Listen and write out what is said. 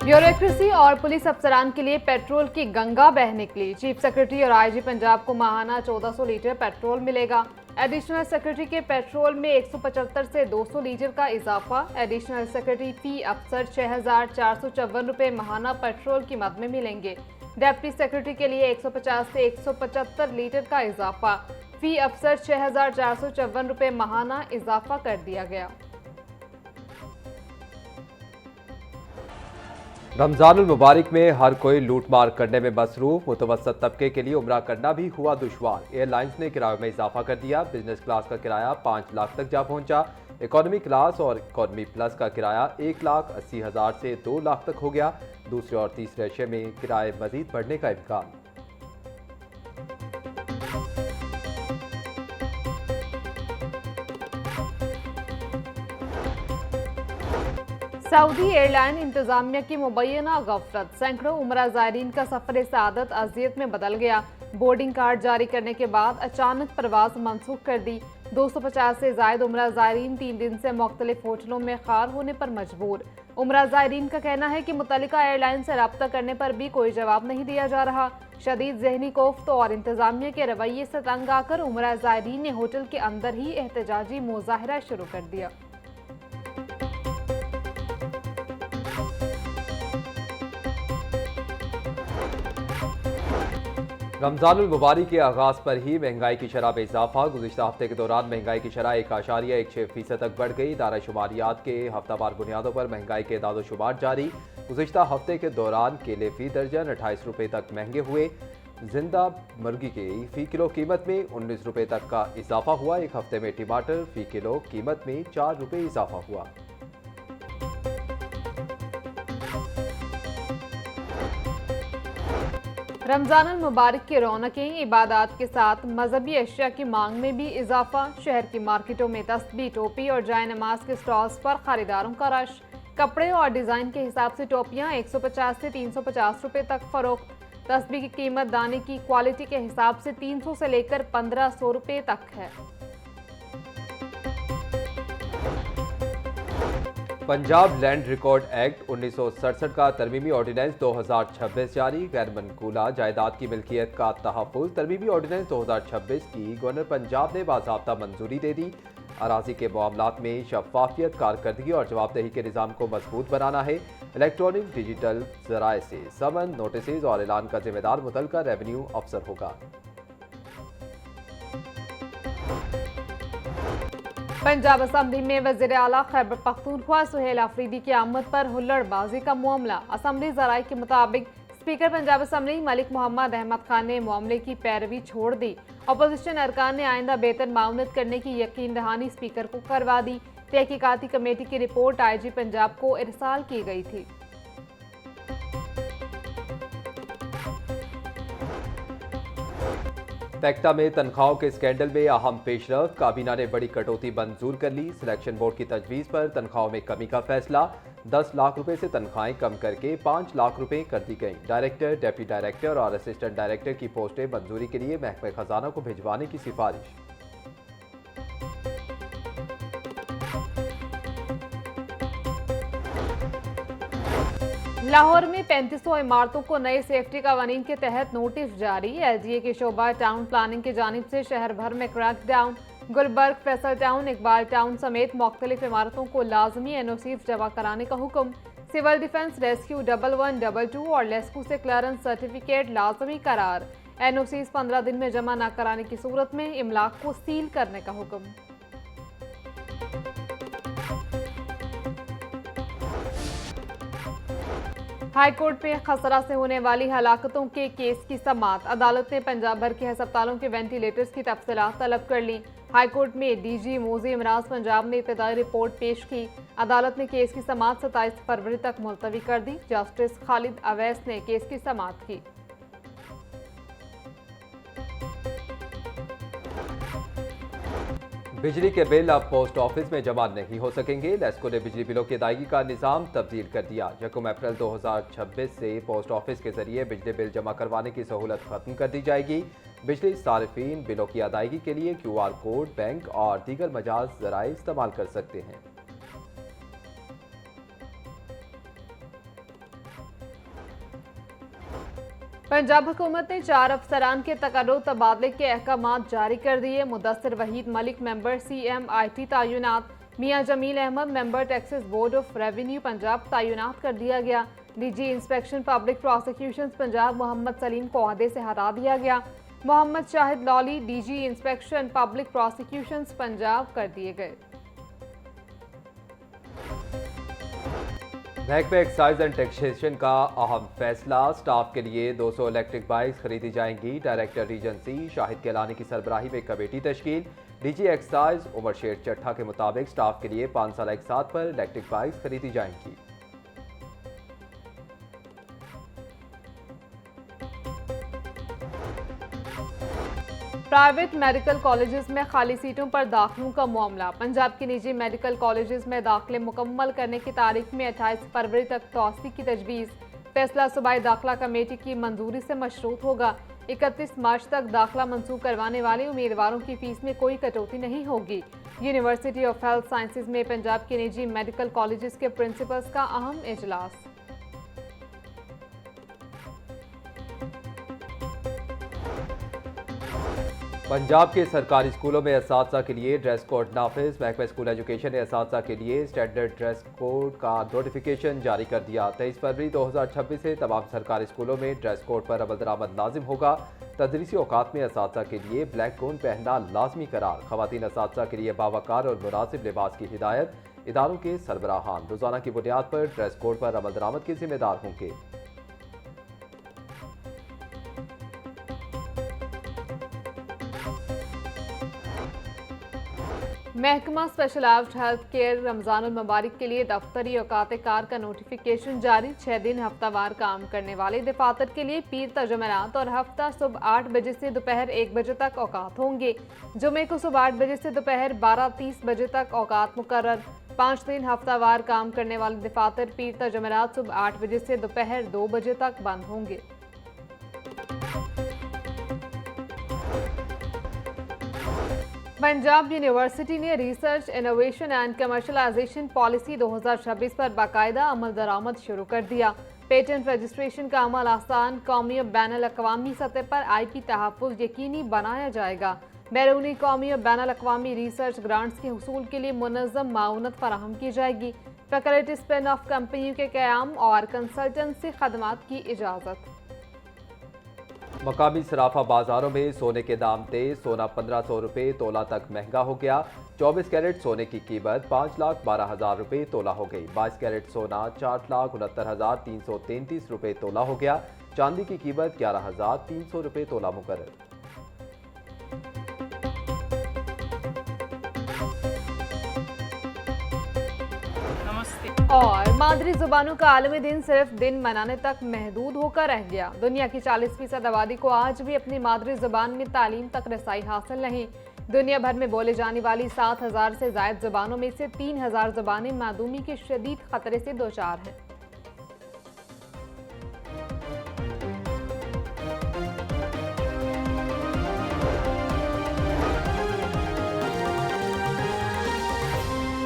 Bureaucracy और police अफसरान के लिए पेट्रोल की गंगा बह निकली। चीफ सेक्रेटरी और आईजी पंजाब को माहाना 1400 लीटर पेट्रोल मिलेगा। एडिशनल सेक्रेटरी के पेट्रोल में 175 से 200 लीटर का इजाफा। एडिशनल सेक्रेटरी फी अफसर 6454 रुपये माहाना पेट्रोल कीमत में मिलेंगे। डिप्टी सेक्रेटरी के लिए 150 से 175 लीटर का इजाफा। फी अफसर 6454 रुपये माहाना इजाफा कर दिया गया। रमजानुल मुबारक में हर कोई लूटमार करने में मसरूफ। मुतवस्सत तबके के लिए उम्रा करना भी हुआ दुश्वार। एयरलाइंस ने किराए में इजाफा कर दिया। बिजनेस क्लास का किराया 5 लाख तक जा पहुंचा। इकॉनमी क्लास और इकॉनमी प्लस का किराया 1,80,000 से 2 लाख तक हो गया। दूसरे और तीसरे अशे में किराए मजीद बढ़ने का इम्कान। सऊदी एयरलाइन इंतजामिया की मुबैना गफलत। सैकड़ों उमरा ज़ायरीन का सफर सआदत अजियत में बदल गया। बोर्डिंग कार्ड जारी करने के बाद अचानक परवाज मनसूख कर दी। 250 से जायद उमरा ज़ायरीन 3 दिन से मुख्तलिफ होटलों में खार होने पर मजबूर। उमरा ज़ायरीन का कहना है कि मुतल्लिका एयरलाइन से रब्ता करने पर भी कोई जवाब नहीं दिया जा रहा। शदीद जहनी कोफ्त और इंतजामिया के रवैये से तंग आकर उमरा ज़ायरीन ने होटल के अंदर ही एहतजाजी मुजाहरा शुरू कर दिया। रमजानुल मुबारक के आगाज पर ही महंगाई की शरह में इजाफा। गुज़िश्ता हफ्ते के दौरान महंगाई की शरह 1.16% तक बढ़ गई। दायरा शुमारियात के हफ्तावार बुनियादों पर महंगाई के दादो शुमार जारी। गुज़िश्ता हफ्ते के दौरान केले फी दर्जन 28 रुपये तक महंगे हुए। जिंदा मुर्गी की फी किलो कीमत में 19 रुपये तक का इजाफा हुआ। एक हफ्ते में टमाटर फी किलो कीमत में 4 रुपये इजाफा हुआ। रमजानुल मुबारक की रौनकें इबादत के साथ मजहबी अशिया की मांग में भी इजाफा। शहर की मार्केटों में तस्बीह, टोपी और जाय नमाज के स्टॉल्स पर खरीदारों का रश। कपड़े और डिजाइन के हिसाब से टोपियां 150 से 350 रुपए तक फरोख्त। तस्बीह की कीमत दाने की क्वालिटी के हिसाब से 300 से लेकर 1500 रुपए तक है। पंजाब लैंड रिकॉर्ड एक्ट 1967 का तरमीमी ऑर्डिनेंस 2026 जारी। गैर मनकूला जायदाद की मिल्कियत का तहफ़्फ़ुज़। तरमीमी ऑर्डिनेंस 2026 की गवर्नर पंजाब ने बाज़ाब्ता मंजूरी दे दी। अराज़ी के मामलात में शफाफियत, कारकर्दगी और जवाबदेही के निज़ाम को मजबूत बनाना है। इलेक्ट्रॉनिक डिजिटल ज़राए से समन, नोटिस और ऐलान का जिम्मेदार मुतल्लिका रेवेन्यू अफसर होगा। पंजाब असम्बली में वज़ीर आला खैबर पख्तूनख्वा सुहेल आफरीदी की आमद पर हुल्लड़बाजी का मामला। असम्बली ज़राए के मुताबिक स्पीकर पंजाब असम्बली मलिक मोहम्मद अहमद खान ने मामले की पैरवी छोड़ दी। अपोजिशन अरकान ने आइंदा बेहतर मामलत करने की यकीन दहानी स्पीकर को करवा दी। तहकीकाती कमेटी की रिपोर्ट IG पंजाब को इरसाल की गई थी। पैक्टा में तनख्वाहों के स्कैंडल में अहम पेशरफ। काबीना ने बड़ी कटौती मंजूर कर ली। सिलेक्शन बोर्ड की तजवीज़ पर तनख्वाहों में कमी का फैसला। 10 लाख रुपए से तनख्वाहें कम करके 5 लाख रुपए कर दी गई। डायरेक्टर, डिप्टी डायरेक्टर और असिस्टेंट डायरेक्टर की पोस्टें मंजूरी के लिए महकमे खजाना को भिजवाने की सिफारिश। लाहौर में 3500 इमारतों को नए सेफ्टी कवानीन के तहत नोटिस जारी। LGA के शोबा टाउन प्लानिंग की जानिब से शहर भर में crackdown. Gulberg, Faisal town, Iqbal town समेत मुख्तलिफ इमारतों को लाजमी NOCs जमा कराने का हुक्म। सिविल डिफेंस, रेस्क्यू 1112 और लेस्कू से क्लियरेंस सर्टिफिकेट लाजमी करार। NOCs 15 दिन में जमा न कराने की सूरत में इमलाक को सील करने का हुक्म। हाईकोर्ट में खसरा से होने वाली हलाकतों के केस की समाअत। अदालत ने पंजाब भर के अस्पतालों के वेंटिलेटर्स की तफसीलात तलब कर ली। हाईकोर्ट में DG मोजी इमराज पंजाब ने इब्तदाई रिपोर्ट पेश की। अदालत ने केस की समाअत 27 फरवरी तक मुलतवी कर दी। जस्टिस खालिद अवैस ने केस की समाअत की। बिजली के बिल अब पोस्ट ऑफिस में जमा नहीं हो सकेंगे। लेस्को ने बिजली बिलों की अदायगी का निज़ाम तब्दील कर दिया। 1 अप्रैल 2026 से पोस्ट ऑफिस के जरिए बिजली बिल जमा करवाने की सहूलत खत्म कर दी जाएगी। बिजली सारिफीन बिलों की अदायगी के लिए QR कोड, बैंक और दीगर मजाज ज़राए इस्तेमाल कर सकते हैं। पंजाब हुकूमत ने 4 अफसरान के तकर्रुर तबादले के अहकामात जारी कर दिए। मुदस्सिर वहीद मलिक मेंबर CMIT तैनात, Mian Jameel Ahmed member taxes board of revenue Punjab तैनात कर दिया गया। DG inspection public prosecutions Punjab Mohammad Saleem को ओहदे से हटा दिया गया। Mohammad Shahid Lauli DG inspection public prosecutions Punjab कर दिए गए। महकमे एक्साइज एंड टैक्सेशन का अहम फैसला, स्टाफ के लिए 200 इलेक्ट्रिक बाइक्स खरीदी जाएंगी। Director region C Shahid Kelani की सरबराही में कमेटी तश्कील। DG एक्साइज उमर शेर चट्ठा के मुताबिक स्टाफ के लिए 5 साल एक साथ पर इलेक्ट्रिक बाइक्स खरीदी जाएंगी। प्राइवेट मेडिकल कॉलेजेस में खाली सीटों पर दाखिलों का मामला। पंजाब के निजी मेडिकल कॉलेजेस में दाखिले मुकम्मल करने की तारीख में 28 फरवरी तक तौसी की तजवीज़। फैसला सूबाई दाखिला कमेटी की मंजूरी से मशरूत होगा। 31 मार्च तक दाखिला मंसूख करवाने वाले उम्मीदवारों की फीस में कोई कटौती नहीं होगी। यूनिवर्सिटी ऑफ हेल्थ साइंसेज में पंजाब के निजी मेडिकल कॉलेजेस के प्रिंसिपल्स का अहम इजलास। पंजाब के सरकारी स्कूलों में असातिज़ा के लिए ड्रेस कोड नाफिज। महकमा स्कूल एजुकेशन ने असातिज़ा के लिए स्टैंडर्ड ड्रेस कोड का नोटिफिकेशन जारी कर दिया। 23 फरवरी 2026 से तमाम सरकारी स्कूलों में ड्रेस कोड पर अमल दरामद लाजिम होगा। तदरीसी औकात में असातिज़ा के लिए ब्लैक गाउन पहनना लाजमी करार। खवातीन असातिज़ा के लिए बावकार और मुनासिब लिबास की हिदायत। इदारों के सरबराहान रोजाना की बुनियाद पर ड्रेस कोड पर अमल दरामद के जिम्मेदार होंगे। महकमा स्पेशलाइज्ड हेल्थ केयर रमजानुल मुबारक के लिए दफ्तरी औकात कार का नोटिफिकेशन जारी। 6 दिन हफ्तावार काम करने वाले दफातर के लिए पीर ता जमेरात और हफ्ता सुबह 8 बजे से दोपहर 1 बजे तक औकात होंगे। जुमे को सुबह 8 बजे से दोपहर 12:30 बजे तक औकात मुकर्रर। 5 दिन हफ्तावार काम करने वाले दफातर पीर ता जमेरात सुबह 8 बजे से दोपहर 2 बजे तक बंद होंगे। पंजाब यूनिवर्सिटी ने research innovation and commercialisation policy 2026 पर बाकायदा अमल दरामद शुरू कर दिया। पेटेंट रजिस्ट्रेशन का अमल आसान, कौमी और बैनुल अक़वामी सतह पर IP तहफ़्फ़ुज़ यकीनी बनाया जाएगा। बैरूनी कौमी और बैनुल अक़वामी रिसर्च ग्रांट्स के हुसूल के लिए मुनज़्ज़म माउनत फराहम की जाएगी। फैकल्टी स्पिन ऑफ कंपनियों के क़याम और कंसल्टेंसी खदमात की इजाज़त। मकामी सराफा बाजारों में सोने के दाम तेज। सोना 1500 रुपये तोला तक महंगा हो गया। 24 कैरेट सोने की कीमत 5,12,000 रुपये तोला हो गई। 22 कैरेट सोना 4,69,333 रुपये तोला हो गया। चांदी की कीमत 11,300 रुपये तोला मुकर्रर। और मादरी जुबानों का आलमी दिन सिर्फ दिन मनाने तक महदूद होकर रह गया। दुनिया की 40% आबादी को आज भी अपनी मादरी जुबान में तालीम तक रसाई हासिल नहीं। दुनिया भर में बोले जाने वाली 7,000 से ज़ायद जुबानों में से 3,000 जुबानें मादूमी के शदीद खतरे से दोचार हैं।